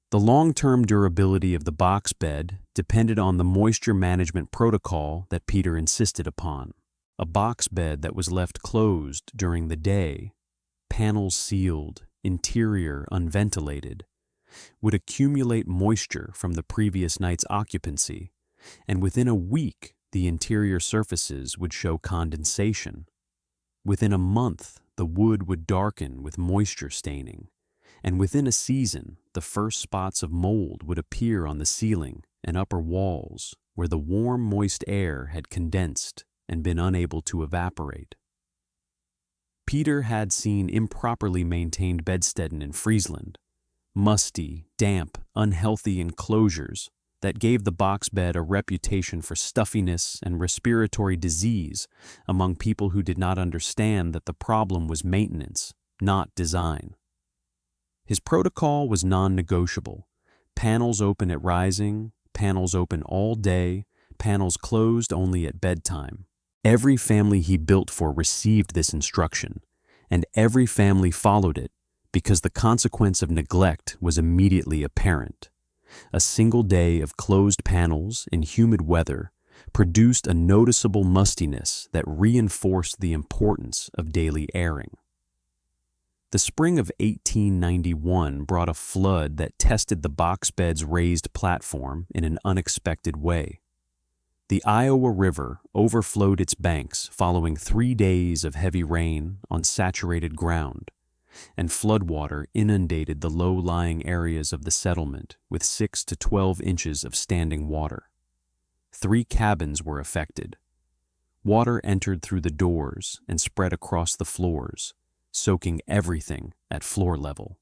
The long-term durability of the box bed depended on the moisture management protocol that Peter insisted upon. A box bed that was left closed during the day, panels sealed, interior unventilated, would accumulate moisture from the previous night's occupancy, and within a week the interior surfaces would show condensation. Within a month, the wood would darken with moisture staining, and within a season, the first spots of mold would appear on the ceiling and upper walls where the warm, moist air had condensed and been unable to evaporate. Peter had seen improperly maintained bedsteaden in Friesland, musty, damp, unhealthy enclosures that gave the box bed a reputation for stuffiness and respiratory disease among people who did not understand that the problem was maintenance, not design. His protocol was non-negotiable: panels open at rising, panels open all day, panels closed only at bedtime. Every family he built for received this instruction, and every family followed it because the consequence of neglect was immediately apparent. A single day of closed panels in humid weather produced a noticeable mustiness that reinforced the importance of daily airing. The spring of 1891 brought a flood that tested the box bed's raised platform in an unexpected way. The Iowa River overflowed its banks following 3 days of heavy rain on saturated ground, and floodwater inundated the low-lying areas of the settlement with 6 to 12 inches of standing water. 3 cabins were affected. Water entered through the doors and spread across the floors, soaking everything at floor level.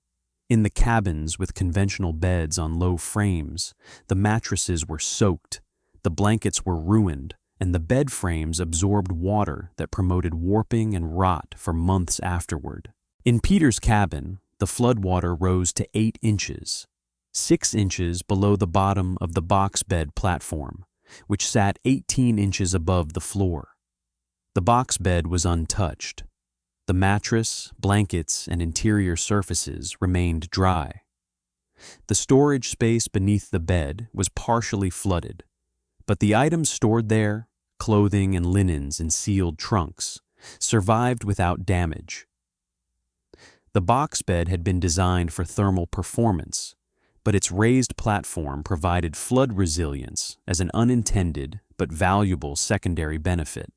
In the cabins with conventional beds on low frames, the mattresses were soaked, the blankets were ruined, and the bed frames absorbed water that promoted warping and rot for months afterward. In Peter's cabin, the floodwater rose to 8 inches, 6 inches below the bottom of the box bed platform, which sat 18 inches above the floor. The box bed was untouched. The mattress, blankets, and interior surfaces remained dry. The storage space beneath the bed was partially flooded, but the items stored there, clothing and linens in sealed trunks, survived without damage. The box bed had been designed for thermal performance, but its raised platform provided flood resilience as an unintended but valuable secondary benefit.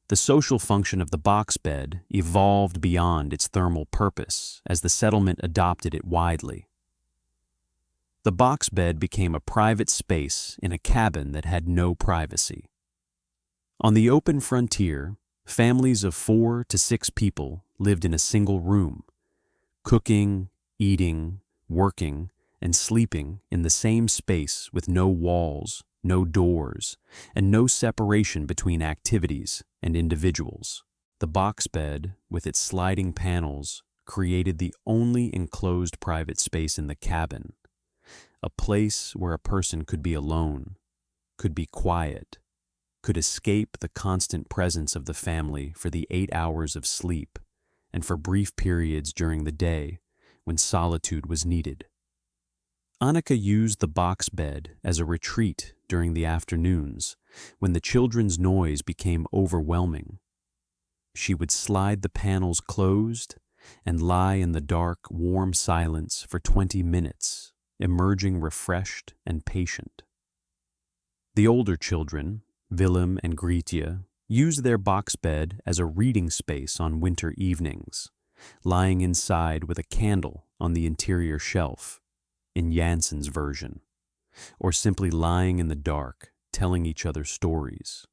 The social function of the box bed evolved beyond its thermal purpose as the settlement adopted it widely. The box bed became a private space in a cabin that had no privacy. On the open frontier, families of 4 to 6 people lived in a single room, cooking, eating, working, and sleeping in the same space with no walls, no doors, and no separation between activities and individuals. The box bed, with its sliding panels, created the only enclosed private space in the cabin, a place where a person could be alone, could be quiet, could escape the constant presence of the family for the 8 hours of sleep and for brief periods during the day when solitude was needed. Annika used the box bed as a retreat during the afternoons when the children's noise became overwhelming. She would slide the panels closed and lie in the dark, warm silence for 20 minutes, emerging refreshed and patient. The older children, Willem and Grietje, used their box bed as a reading space on winter evenings, lying inside with a candle on the interior shelf, in Janssen's version, or simply lying in the dark, telling each other stories,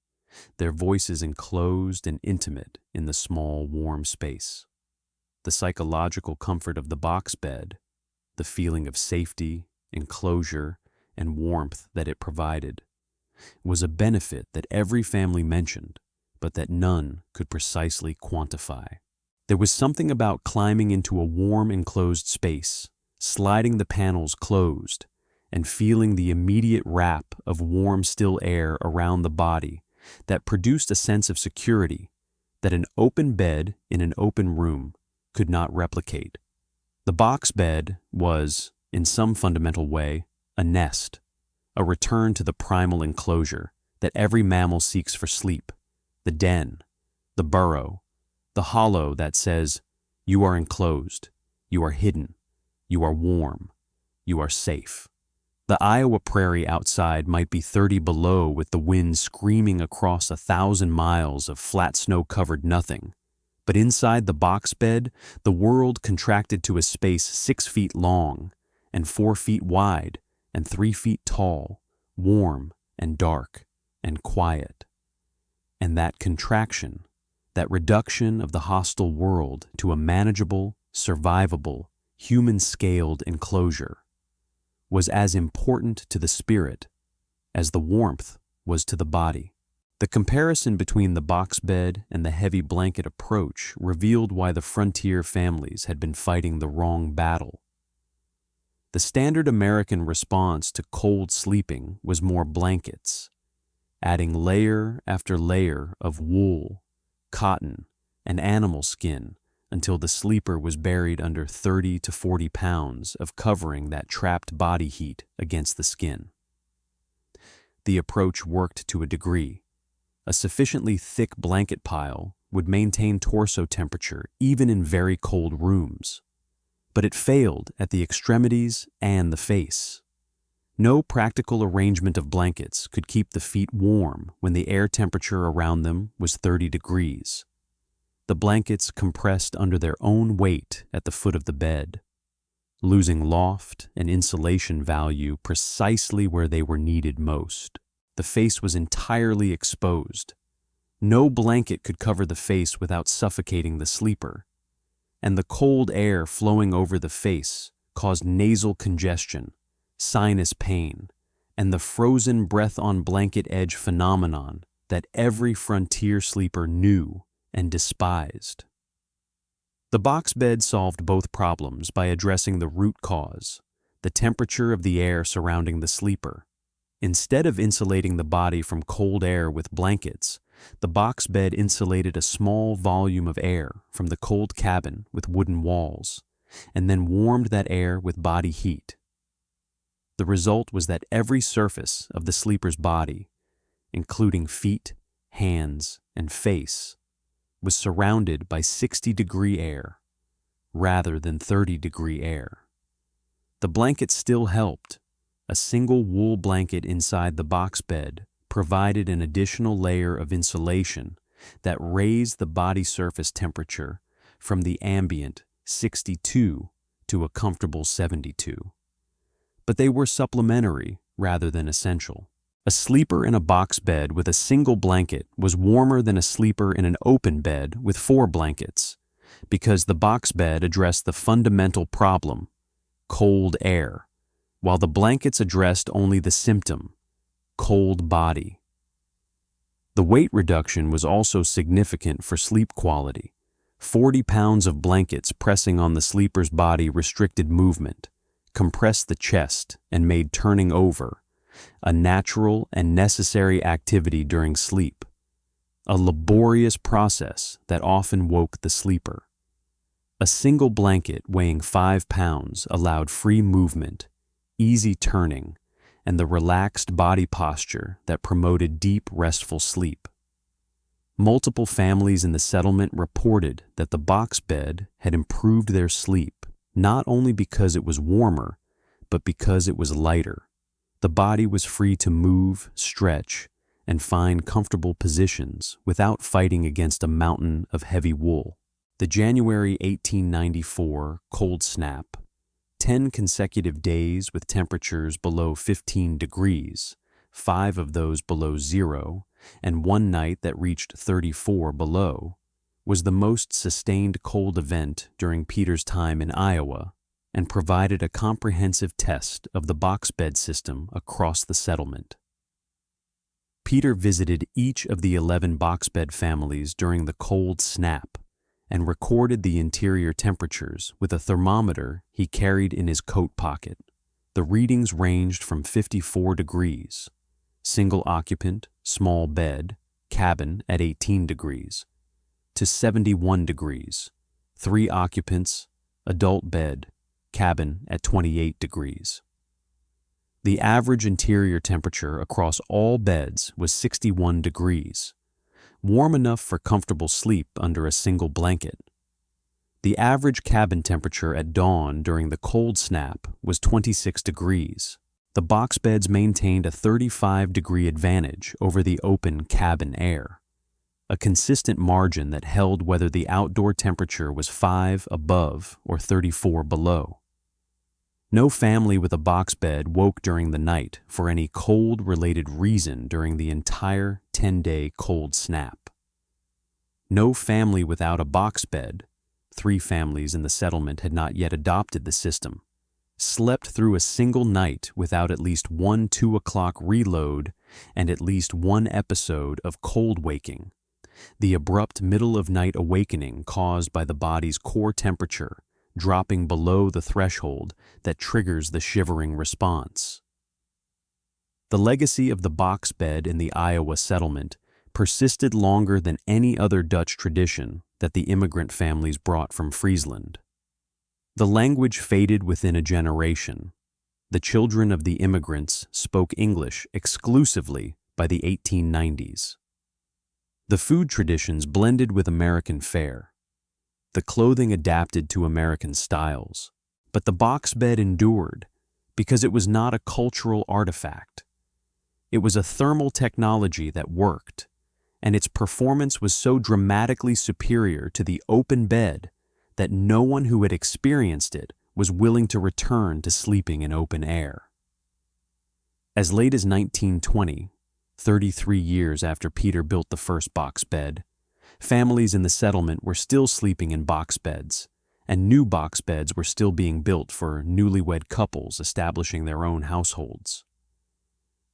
their voices enclosed and intimate in the small, warm space. The psychological comfort of the box bed, the feeling of safety, enclosure, and warmth that it provided, was a benefit that every family mentioned, but that none could precisely quantify. There was something about climbing into a warm, enclosed space, sliding the panels closed, and feeling the immediate wrap of warm, still air around the body that produced a sense of security that an open bed in an open room could not replicate. The box bed was, in some fundamental way, a nest, a return to the primal enclosure that every mammal seeks for sleep, the den, the burrow, the hollow that says, "You are enclosed, you are hidden, you are warm, you are safe." The Iowa prairie outside might be 30 below with the wind screaming across 1,000 miles of flat snow-covered nothing. But inside the box bed, the world contracted to a space 6 feet long and 4 feet wide and 3 feet tall, warm and dark and quiet. And that contraction, that reduction of the hostile world to a manageable, survivable, human-scaled enclosure, was as important to the spirit as the warmth was to the body. The comparison between the box bed and the heavy blanket approach revealed why the frontier families had been fighting the wrong battle. The standard American response to cold sleeping was more blankets, adding layer after layer of wool, cotton, and animal skin until the sleeper was buried under 30 to 40 pounds of covering that trapped body heat against the skin. The approach worked to a degree. A sufficiently thick blanket pile would maintain torso temperature even in very cold rooms, but it failed at the extremities and the face. No practical arrangement of blankets could keep the feet warm when the air temperature around them was 30 degrees. The blankets compressed under their own weight at the foot of the bed, losing loft and insulation value precisely where they were needed most. The face was entirely exposed. No blanket could cover the face without suffocating the sleeper, and the cold air flowing over the face caused nasal congestion, sinus pain, and the frozen breath-on-blanket edge phenomenon that every frontier sleeper knew and despised. The box bed solved both problems by addressing the root cause, the temperature of the air surrounding the sleeper. Instead of insulating the body from cold air with blankets, the box bed insulated a small volume of air from the cold cabin with wooden walls, and then warmed that air with body heat. The result was that every surface of the sleeper's body, including feet, hands, and face, was surrounded by 60-degree air rather than 30-degree air. The blanket still helped. A single wool blanket inside the box bed provided an additional layer of insulation that raised the body surface temperature from the ambient 62 to a comfortable 72. But they were supplementary rather than essential. A sleeper in a box bed with a single blanket was warmer than a sleeper in an open bed with 4 blankets, because the box bed addressed the fundamental problem, cold air, while the blankets addressed only the symptom, cold body. The weight reduction was also significant for sleep quality. 40 pounds of blankets pressing on the sleeper's body restricted movement, compressed the chest, and made turning over a natural and necessary activity during sleep, a laborious process that often woke the sleeper. A single blanket weighing 5 pounds allowed free movement, easy turning, and the relaxed body posture that promoted deep, restful sleep. Multiple families in the settlement reported that the box bed had improved their sleep, not only because it was warmer, but because it was lighter. The body was free to move, stretch, and find comfortable positions without fighting against a mountain of heavy wool. The January 1894 cold snap, 10 consecutive days with temperatures below 15 degrees, 5 of those below zero, and one night that reached 34 below, was the most sustained cold event during Peter's time in Iowa, and provided a comprehensive test of the box bed system across the settlement. Peter visited each of the 11 box bed families during the cold snap and recorded the interior temperatures with a thermometer he carried in his coat pocket. The readings ranged from 54 degrees, single occupant, small bed, cabin at 18 degrees, to 71 degrees, 3 occupants, adult bed, cabin at 28 degrees. The average interior temperature across all beds was 61 degrees, warm enough for comfortable sleep under a single blanket. The average cabin temperature at dawn during the cold snap was 26 degrees. The box beds maintained a 35-degree advantage over the open cabin air, a consistent margin that held whether the outdoor temperature was 5 above or 34 below. No family with a box bed woke during the night for any cold-related reason during the entire 10-day cold snap. No family without a box bed, 3 families in the settlement had not yet adopted the system, slept through a single night without at least one 2 o'clock reload and at least one episode of cold waking, the abrupt middle-of-night awakening caused by the body's core temperature dropping below the threshold that triggers the shivering response. The legacy of the box bed in the Iowa settlement persisted longer than any other Dutch tradition that the immigrant families brought from Friesland. The language faded within a generation. The children of the immigrants spoke English exclusively by the 1890s. The food traditions blended with American fare. The clothing adapted to American styles, but the box bed endured because it was not a cultural artifact. It was a thermal technology that worked, and its performance was so dramatically superior to the open bed that no one who had experienced it was willing to return to sleeping in open air. As late as 1920, 33 years after Peter built the first box bed, families in the settlement were still sleeping in box beds, and new box beds were still being built for newlywed couples establishing their own households.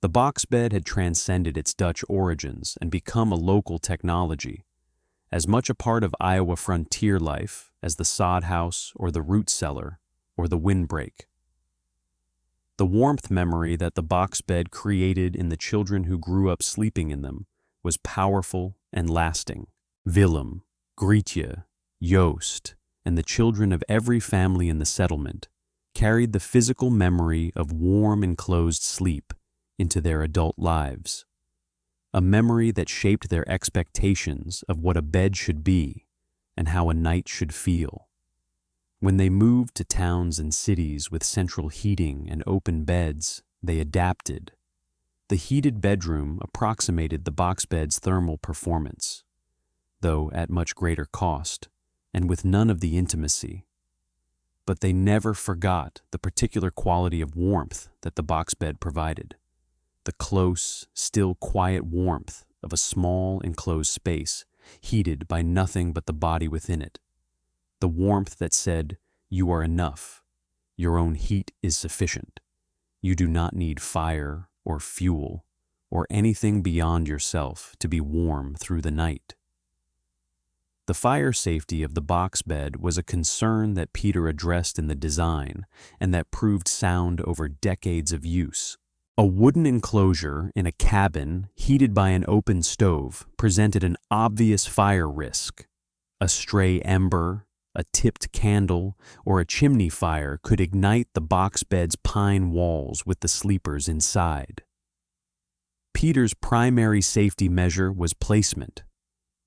The box bed had transcended its Dutch origins and become a local technology, as much a part of Iowa frontier life as the sod house or the root cellar or the windbreak. The warmth memory that the box bed created in the children who grew up sleeping in them was powerful and lasting. Willem, Grietje, Joost, and the children of every family in the settlement carried the physical memory of warm enclosed sleep into their adult lives, a memory that shaped their expectations of what a bed should be and how a night should feel. When they moved to towns and cities with central heating and open beds, they adapted. The heated bedroom approximated the box bed's thermal performance, though at much greater cost, and with none of the intimacy. But they never forgot the particular quality of warmth that the box bed provided, the close, still quiet warmth of a small enclosed space heated by nothing but the body within it, the warmth that said, "You are enough, your own heat is sufficient, you do not need fire or fuel or anything beyond yourself to be warm through the night." The fire safety of the box bed was a concern that Peter addressed in the design and that proved sound over decades of use. A wooden enclosure in a cabin heated by an open stove presented an obvious fire risk. A stray ember, a tipped candle, or a chimney fire could ignite the box bed's pine walls with the sleepers inside. Peter's primary safety measure was placement.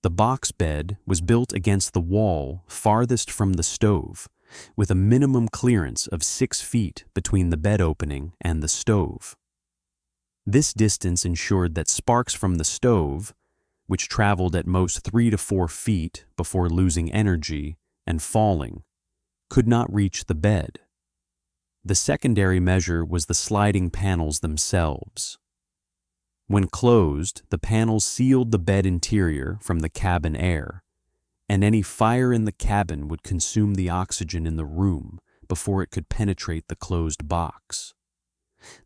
The box bed was built against the wall farthest from the stove, with a minimum clearance of 6 feet between the bed opening and the stove. This distance ensured that sparks from the stove, which traveled at most 3 to 4 feet before losing energy and falling, could not reach the bed. The secondary measure was the sliding panels themselves. When closed, the panels sealed the bed interior from the cabin air, and any fire in the cabin would consume the oxygen in the room before it could penetrate the closed box.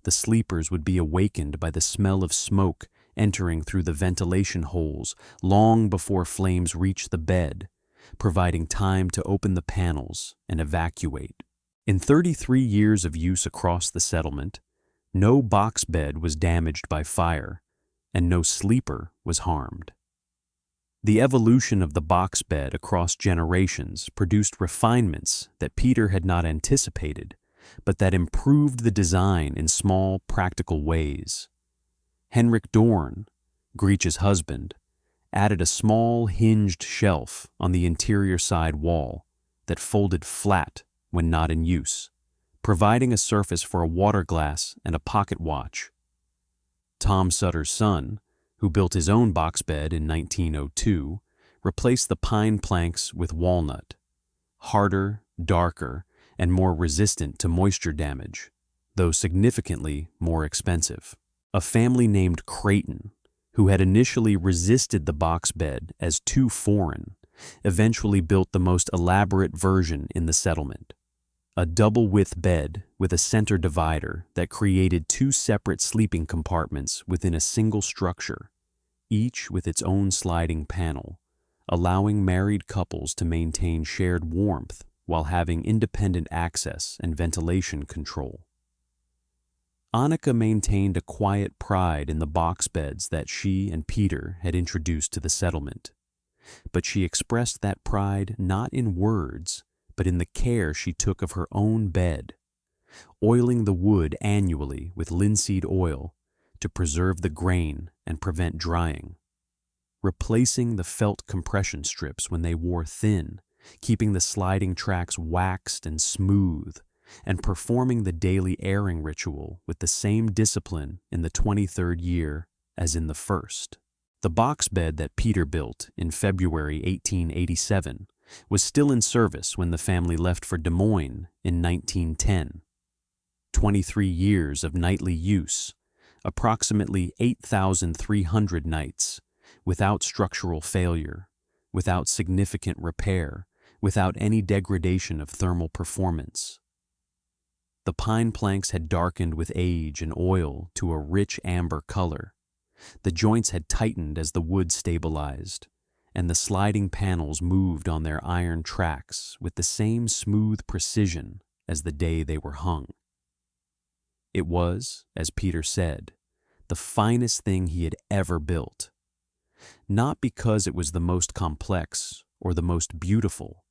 The sleepers would be awakened by the smell of smoke entering through the ventilation holes long before flames reached the bed, providing time to open the panels and evacuate. In 33 years of use across the settlement, no box bed was damaged by fire, and no sleeper was harmed. The evolution of the box bed across generations produced refinements that Peter had not anticipated, but that improved the design in small, practical ways. Henrik Dorn, Griech's husband, added a small hinged shelf on the interior side wall that folded flat when not in use, providing a surface for a water glass and a pocket watch. Tom Sutter's son, who built his own box bed in 1902, replaced the pine planks with walnut, harder, darker, and more resistant to moisture damage, though significantly more expensive. A family named Creighton, who had initially resisted the box bed as too foreign, eventually built the most elaborate version in the settlement. A double-width bed with a center divider that created two separate sleeping compartments within a single structure, each with its own sliding panel, allowing married couples to maintain shared warmth while having independent access and ventilation control. Annika maintained a quiet pride in the box beds that she and Peter had introduced to the settlement, but she expressed that pride not in words, but in the care she took of her own bed, oiling the wood annually with linseed oil to preserve the grain and prevent drying, replacing the felt compression strips when they wore thin, keeping the sliding tracks waxed and smooth, and performing the daily airing ritual with the same discipline in the 23rd year as in the first. The box bed that Peter built in February 1887 was still in service when the family left for Des Moines in 1910. 23 years of nightly use, approximately 8,300 nights, without structural failure, without significant repair, without any degradation of thermal performance. The pine planks had darkened with age and oil to a rich amber color. The joints had tightened as the wood stabilized, and the sliding panels moved on their iron tracks with the same smooth precision as the day they were hung. It was, as Peter said, the finest thing he had ever built. Not because it was the most complex or the most beautiful,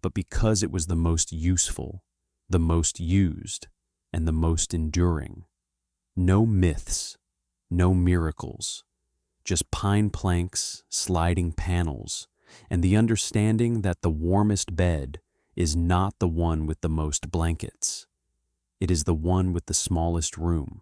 but because it was the most useful, the most used, and the most enduring. No myths, no miracles, just pine planks, sliding panels, and the understanding that the warmest bed is not the one with the most blankets. It is the one with the smallest room.